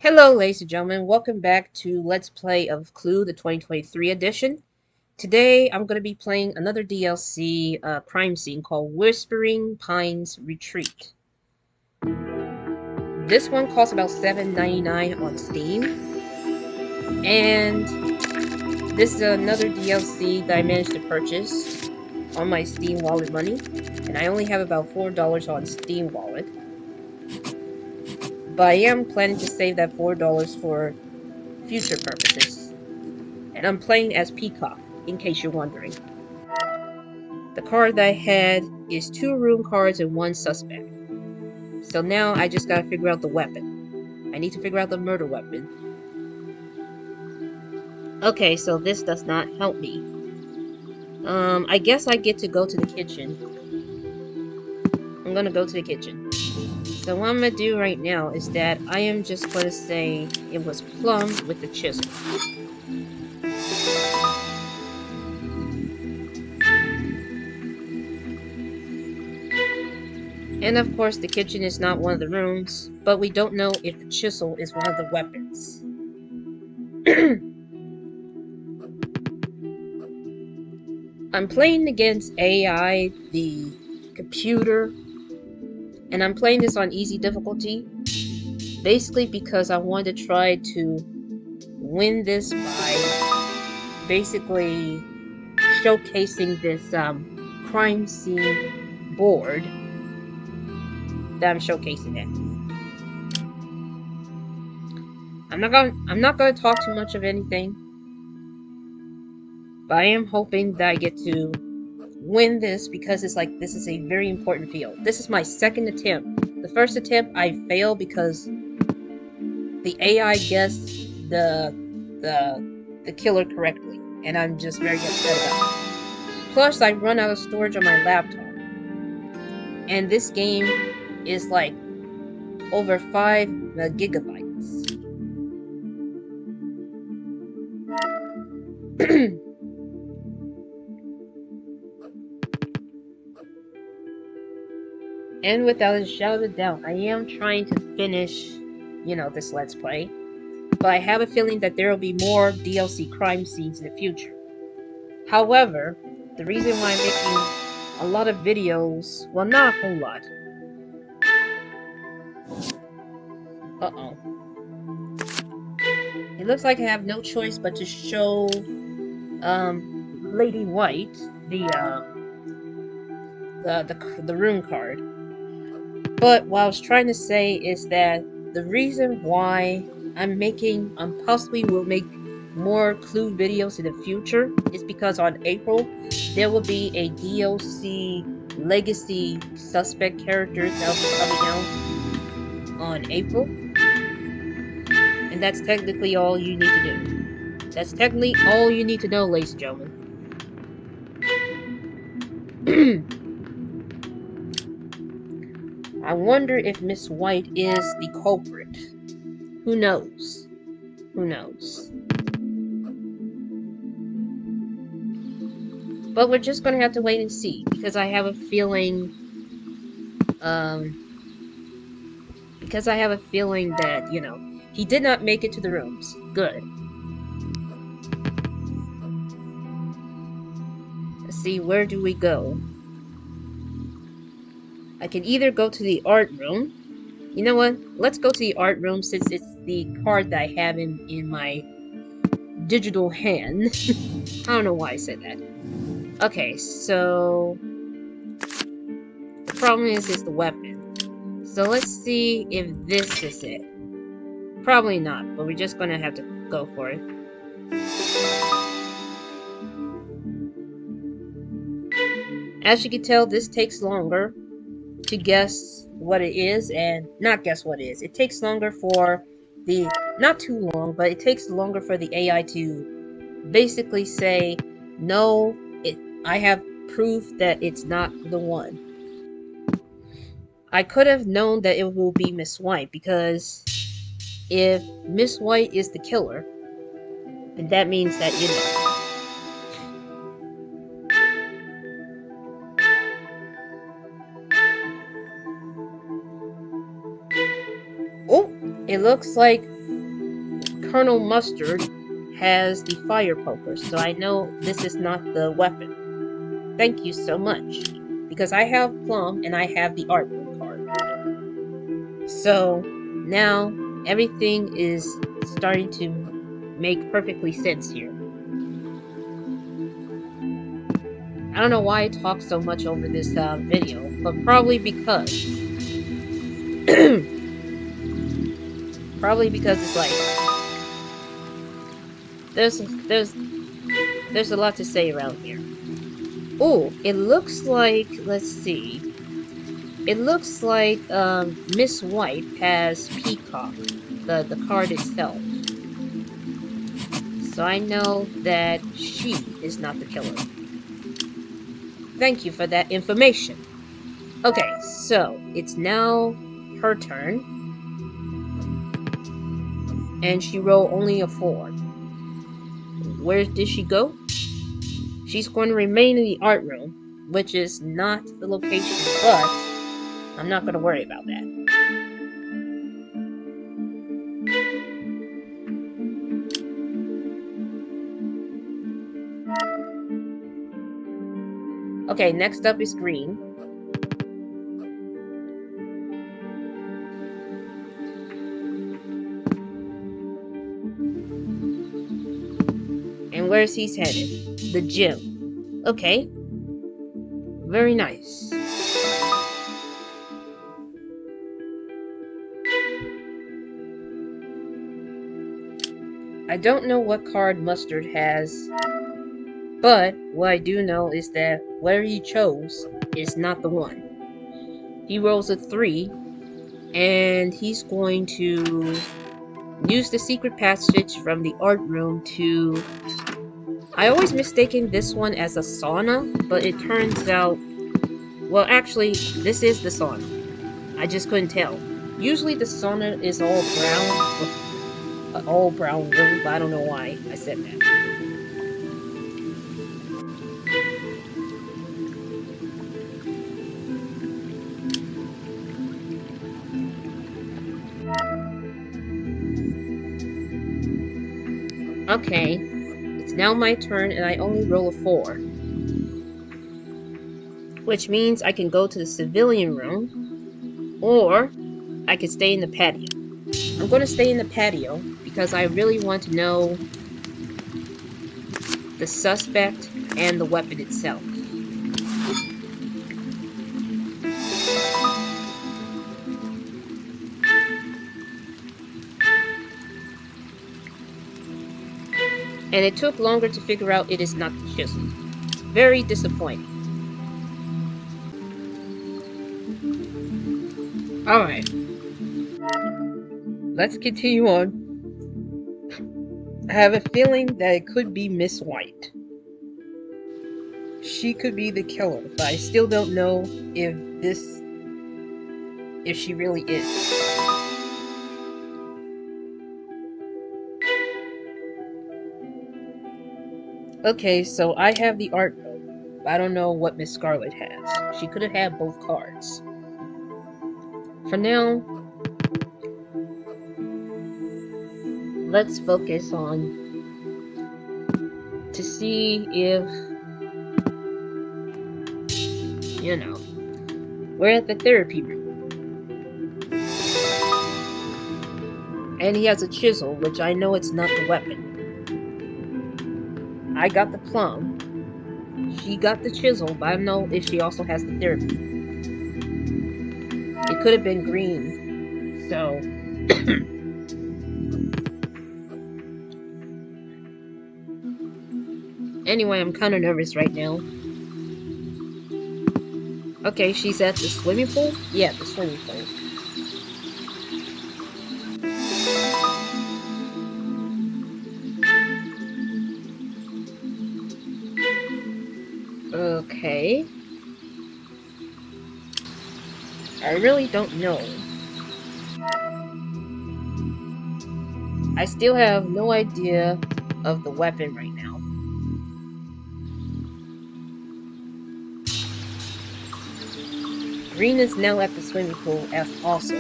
Hello, ladies and gentlemen. Welcome back to Let's Play of Clue, the 2023 edition. Today, I'm going to be playing another DLC crime scene called Whispering Pines Retreat. This one costs about $7.99 on Steam, and this is another DLC that I managed to purchase on my Steam Wallet money, and I only have about $4 on Steam Wallet. But I am planning to save that $4 for future purposes. And I'm playing as Peacock, in case you're wondering. The card that I had is 2 room cards and 1 suspect. So now I just gotta figure out the weapon. I need to figure out the murder weapon. Okay, so this does not help me. I guess I get to go to the kitchen. I'm gonna go to the kitchen. So what I'm gonna do right now is that I am just gonna say it was plumbed with the chisel. And of course the kitchen is not one of the rooms, but we don't know if the chisel is one of the weapons. I'm playing against AI, the computer, and I'm playing this on easy difficulty, basically because I want to try to win this by basically showcasing this crime scene board that I'm showcasing it. I'm not gonna talk too much of anything, but I am hoping that I get to win this because it's like this is a very important field. This is my second attempt. The first attempt I failed because the AI guessed the killer correctly, and I'm just very upset about it. Plus, I run out of storage on my laptop, and this game is like over 5 gigabytes. And without a shadow of a doubt, I am trying to finish, this Let's Play. But I have a feeling that there will be more DLC crime scenes in the future. However, the reason why I'm making a lot of videos, well, not a whole lot. Uh-oh. It looks like I have no choice but to show, Lady White, the room card. But what I was trying to say is that the reason why I'm possibly will make more Clue videos in the future is because on April there will be a DLC Legacy Suspect characters that will be coming out on April, and that's technically all you need to do. That's technically all you need to know, ladies and gentlemen. I wonder if Miss White is the culprit. Who knows? Who knows? But we're just gonna have to wait and see, because I have a feeling, that, he did not make it to the rooms. Good. Let's see, where do we go? I can either go to the art room. You know what? Let's go to the art room since it's the card that I have in my digital hand. I don't know why I said that. Okay, so the problem is the weapon. So let's see if this is it. Probably not, but we're just gonna have to go for it. As you can tell, this takes longer to guess what it is, and not guess what it is. It takes longer for the, not too long, but it takes longer for the AI to basically say, no, I have proof that it's not the one. I could have known that it will be Miss White, because if Miss White is the killer, then that means that, Oh, it looks like Colonel Mustard has the fire poker, so I know this is not the weapon. Thank you so much. Because I have Plum and I have the art room card. So now everything is starting to make perfectly sense here. I don't know why I talk so much over this video, but probably because probably because it's like there's a lot to say around here. Oh, it looks like, let's see. It looks like Miss White has Peacock, the card itself. So I know that she is not the killer. Thank you for that information. Okay, so it's now her turn. And she rolled only a 4. Where did she go? She's going to remain in the art room, which is not the location, but I'm not going to worry about that. Okay, next up is green. And where's he headed? The gym. Okay. Very nice. I don't know what card Mustard has, but what I do know is that whatever he chose is not the one. He rolls a 3, and he's going to use the secret passage from the art room to... I always mistaken this one as a sauna, but it turns out... Well, actually, this is the sauna. I just couldn't tell. Usually the sauna is all brown, all brown room, but I don't know why I said that. Okay, it's now my turn and I only roll a 4. Which means I can go to the civilian room, or I can stay in the patio. I'm going to stay in the patio because I really want to know the suspect and the weapon itself. And it took longer to figure out it is not the chisel. Very disappointing. Alright. Let's continue on. I have a feeling that it could be Miss White. She could be the killer, but I still don't know if she really is. Okay, so I have the art code. I don't know what Miss Scarlet has. She could have had both cards. For now, let's focus on to see if, you know, we're at the therapy room. And he has a chisel, which I know it's not the weapon. I got the plum. She got the chisel, but I don't know if she also has the therapy. It could have been green, so... Anyway, I'm kind of nervous right now. Okay, she's at the swimming pool? Yeah, the swimming pool. Okay. I really don't know. I still have no idea of the weapon right now. Green is now at the swimming pool as also.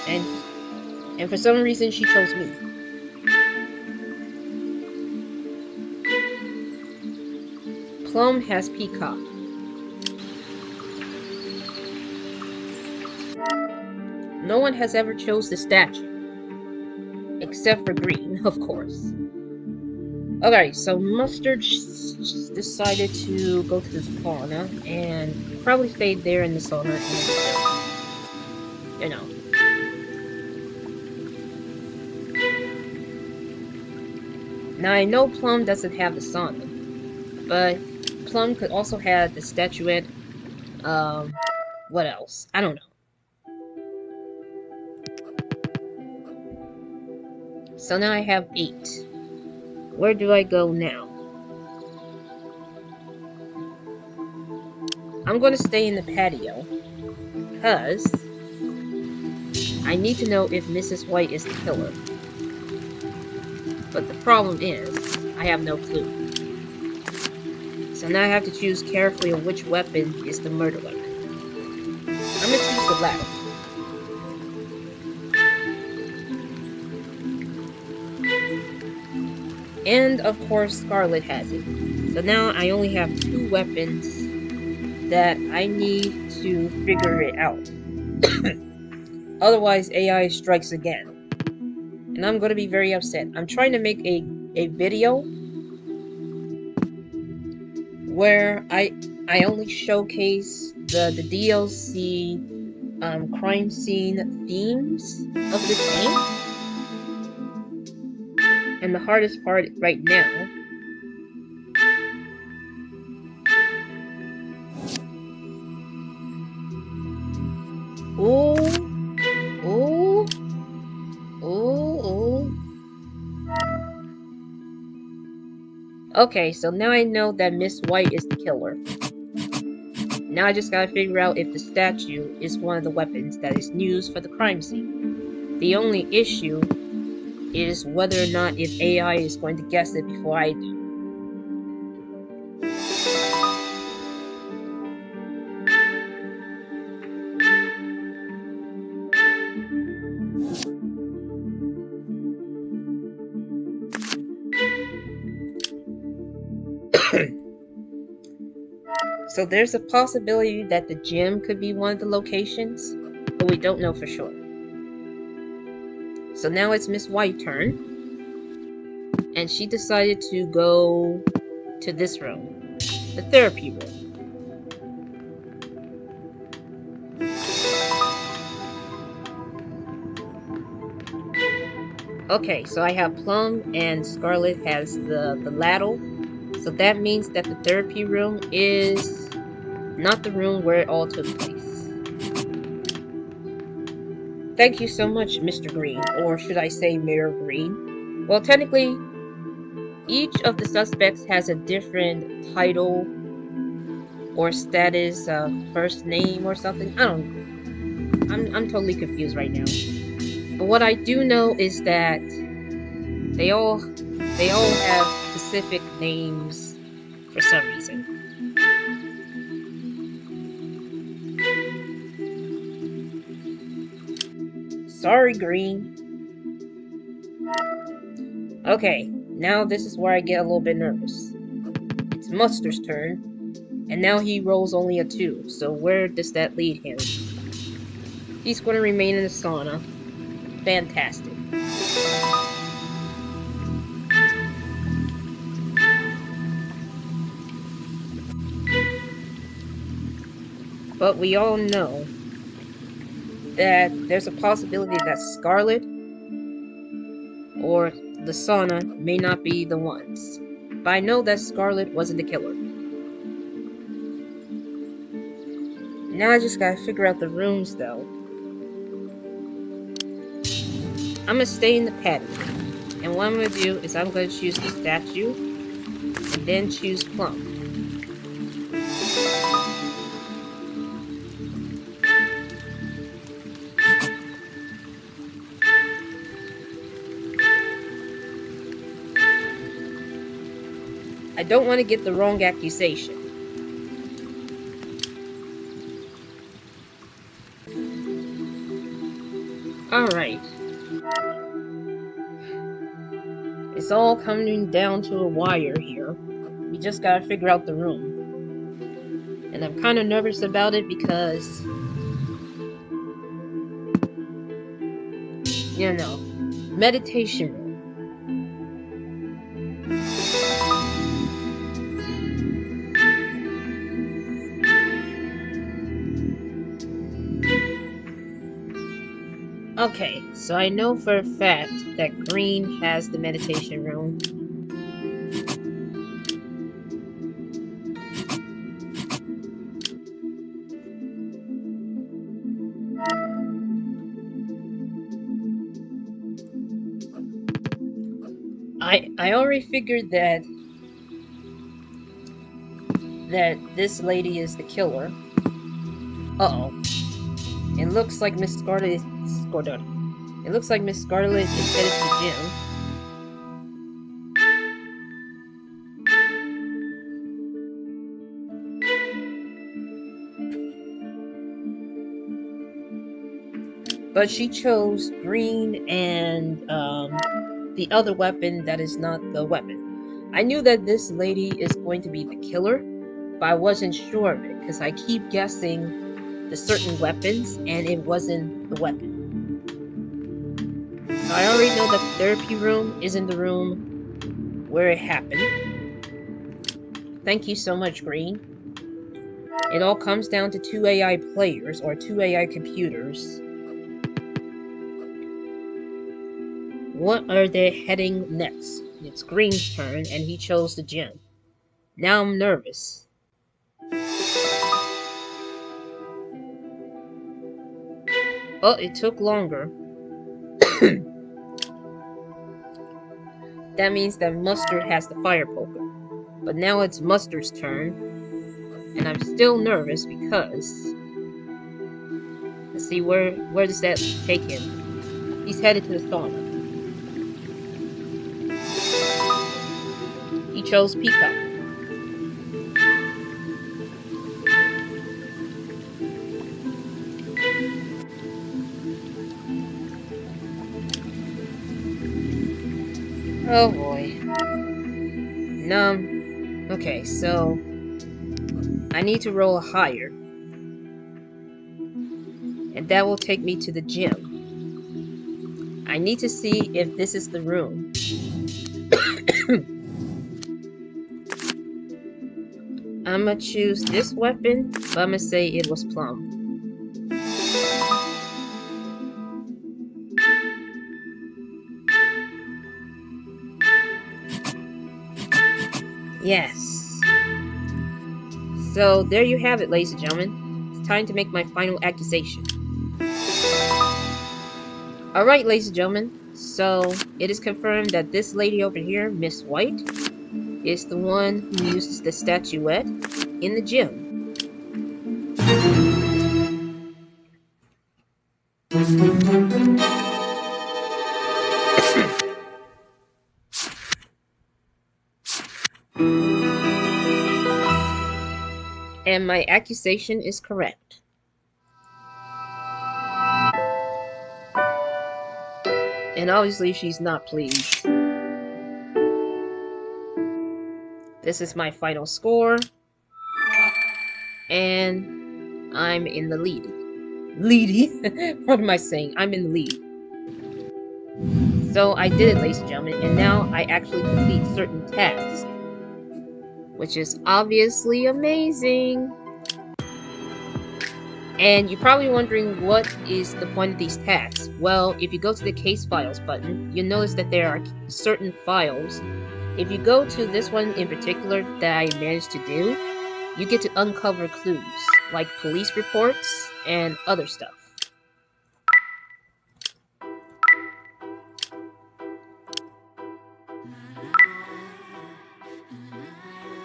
And for some reason she chose me. Plum has peacock. No one has ever chose the statue. Except for Green, of course. Okay, so Mustard decided to go to the sauna and probably stayed there in the sauna and just, you know. Now I know Plum doesn't have the sauna, but Plum could also have the statuette. Um, what else? I don't know. So now I have 8. Where do I go now? I'm going to stay in the patio, because I need to know if Mrs. White is the killer. But the problem is, I have no clue. So now I have to choose carefully of which weapon is the murder weapon. I'm gonna choose the latter. And of course, Scarlet has it. So now I only have 2 weapons that I need to figure it out. Otherwise, AI strikes again. And I'm gonna be very upset. I'm trying to make a video where I only showcase the DLC crime scene themes of the game. And the hardest part right now ooh, ooh, ooh, ooh. Okay, so now I know that Miss White is the killer. Now I just gotta figure out if the statue is one of the weapons that is used for the crime scene. The only issue is whether or not if AI is going to guess it before I do. So there's a possibility that the gym could be one of the locations, but we don't know for sure. So now it's Miss White's turn, and she decided to go to this room, the therapy room. Okay, so I have Plum and Scarlet has the ladle. So that means that the therapy room is not the room where it all took place. Thank you so much, Mr. Green, or should I say Mayor Green. Well, technically, each of the suspects has a different title or status, first name or something. I don't know. I'm totally confused right now. But what I do know is that they all have specific names for some reason. Sorry, Green. Okay, now this is where I get a little bit nervous. It's Mustard's turn, and now he rolls only a 2, so where does that lead him? He's going to remain in the sauna. Fantastic. But we all know that there's a possibility that Scarlet or the sauna may not be the ones. But I know that Scarlet wasn't the killer. Now I just gotta figure out the rooms though. I'm gonna stay in the patio. And what I'm gonna do is I'm gonna choose the statue and then choose Plum. I don't want to get the wrong accusation. Alright. It's all coming down to a wire here. We just gotta figure out the room. And I'm kind of nervous about it because, you know, meditation room. Okay, so I know for a fact that green has the meditation room. I already figured that this lady is the killer. Uh-oh. It looks like Miss Scarlet is Scarlet. It looks like Miss Scarlet is headed to the gym. But she chose green and the other weapon that is not the weapon. I knew that this lady is going to be the killer, but I wasn't sure of it because I keep guessing the certain weapons and it wasn't the weapon. So I already know that the therapy room isn't the room where it happened. Thank you so much, Green. It all comes down to 2 AI players or 2 AI computers. What are they heading next? It's Green's turn, and he chose the gym. Now I'm nervous. Oh, it took longer. That means that Mustard has the fire poker. But now it's Mustard's turn, and I'm still nervous because... Let's see, where does that take him? He's headed to the sauna. He chose Peacock. Oh boy. Okay, so I need to roll higher. And that will take me to the gym. I need to see if this is the room. I'm gonna choose this weapon, but I'm gonna say it was Plum. Yes. So there you have it, ladies and gentlemen. It's time to make my final accusation. Alright, ladies and gentlemen. So it is confirmed that this lady over here, Miss White, is the one who uses the statuette in the gym. And my accusation is correct. And obviously she's not pleased. This is my final score. And I'm in the lead. Leady? What am I saying? I'm in the lead. So I did it, ladies and gentlemen, and now I actually complete certain tasks. Which is obviously amazing. And you're probably wondering what is the point of these tasks. Well, if you go to the case files button, you'll notice that there are certain files. If you go to this one in particular that I managed to do, you get to uncover clues, like police reports and other stuff.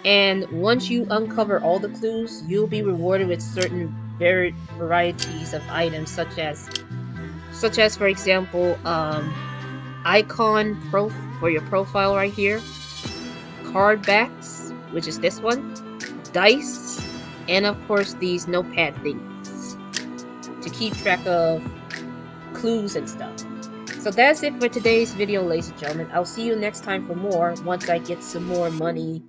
And once you uncover all the clues, you'll be rewarded with certain varied varieties of items, such as for example, icon for your profile right here, card backs, which is this one, dice, and of course these notepad things to keep track of clues and stuff. So that's it for today's video, ladies and gentlemen. I'll see you next time for more once I get some more money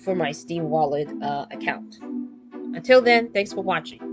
for my Steam Wallet account. Until then, thanks for watching.